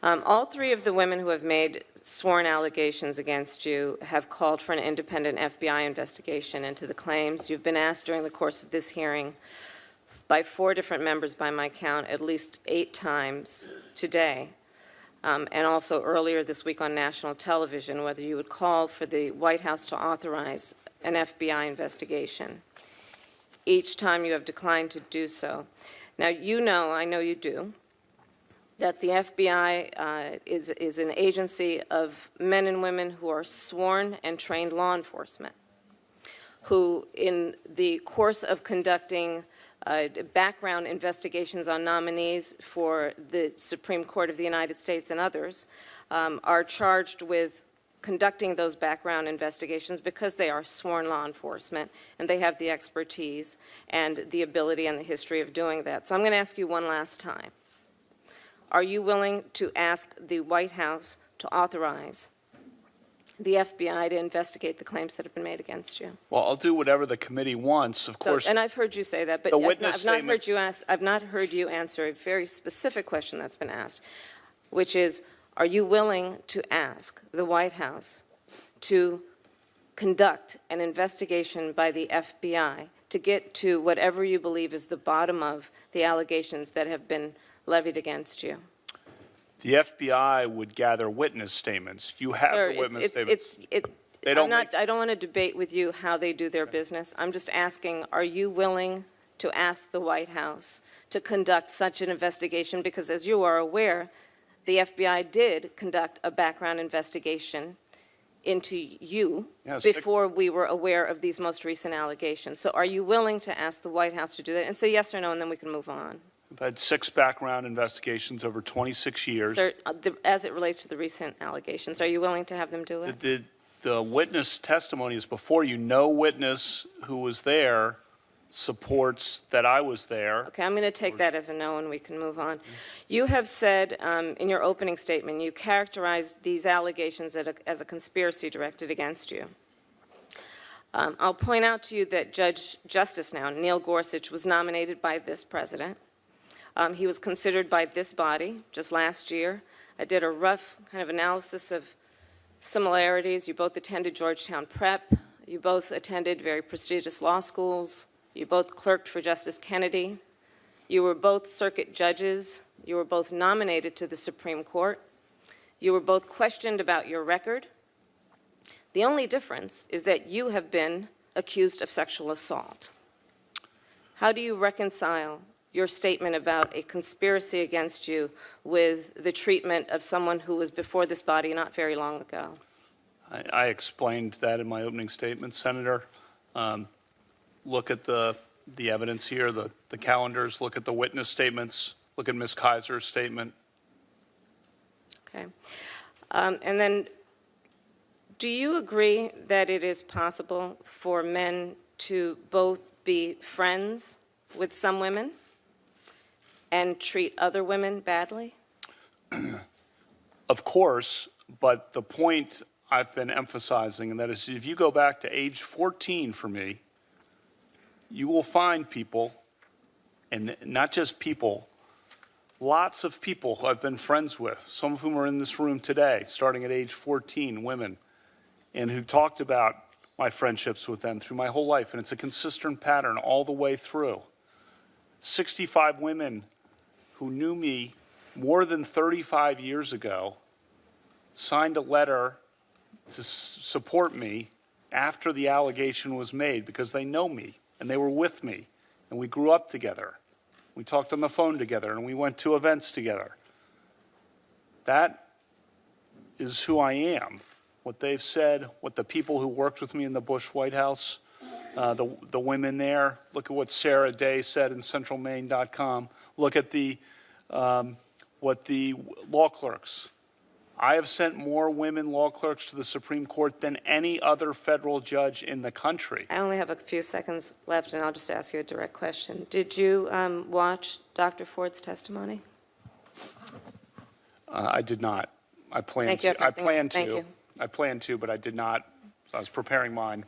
All three of the women who have made sworn allegations against you have called for an independent FBI investigation into the claims. You've been asked during the course of this hearing by 4 different members, by my count, at least 8 times today, and also earlier this week on national television, whether you would call for the White House to authorize an FBI investigation. Each time you have declined to do so. Now, you know, I know you do, that the FBI is an agency of men and women who are sworn and trained law enforcement, who in the course of conducting background investigations on nominees for the Supreme Court of the United States and others, are charged with conducting those background investigations because they are sworn law enforcement and they have the expertise and the ability and the history of doing that. So I'm going to ask you one last time. Are you willing to ask the White House to authorize the FBI to investigate the claims that have been made against you? Well, I'll do whatever the committee wants, of course. And I've heard you say that, but I've not heard you answer a very specific question that's been asked, which is, are you willing to ask the White House to conduct an investigation by the FBI to get to whatever you believe is the bottom of the allegations that have been levied against you? The FBI would gather witness statements. You have the witness statements. I don't want to debate with you how they do their business. I'm just asking, are you willing to ask the White House to conduct such an investigation? Because as you are aware, the FBI did conduct a background investigation into you before we were aware of these most recent allegations. So are you willing to ask the White House to do that? And say yes or no, and then we can move on. I've had 6 background investigations over 26 years. Sir, as it relates to the recent allegations, are you willing to have them do it? The witness testimony is before you. No witness who was there supports that I was there. Okay, I'm going to take that as a no, and we can move on. You have said in your opening statement, you characterized these allegations as a conspiracy directed against you. I'll point out to you that Justice now, Neil Gorsuch, was nominated by this president. He was considered by this body just last year. I did a rough kind of analysis of similarities. You both attended Georgetown Prep. You both attended very prestigious law schools. You both clerked for Justice Kennedy. You were both circuit judges. You were both nominated to the Supreme Court. You were both questioned about your record. The only difference is that you have been accused of sexual assault. How do you reconcile your statement about a conspiracy against you with the treatment of someone who was before this body not very long ago? I explained that in my opening statement, Senator. Look at the evidence here, the calendars, look at the witness statements, look at Ms. Kaiser's statement. Okay. And then, do you agree that it is possible for men to both be friends with some women and treat other women badly? Of course, but the point I've been emphasizing, and that is if you go back to age 14 for me, you will find people, and not just people, lots of people who I've been friends with, some of whom are in this room today, starting at age 14, women, and who talked about my friendships with them through my whole life, and it's a consistent pattern all the way through. 65 women who knew me more than 35 years ago signed a letter to support me after the allegation was made because they know me. And they were with me, and we grew up together. We talked on the phone together, and we went to events together. That is who I am. What they've said, what the people who worked with me in the Bush White House, the women there. Look at what Sarah Day said in centralmaine.com. Look at what the law clerks. I have sent more women law clerks to the Supreme Court than any other federal judge in the country. I only have a few seconds left, and I'll just ask you a direct question. Did you watch Dr. Ford's testimony? I did not. I planned to. I planned to, but I did not. I was preparing mine.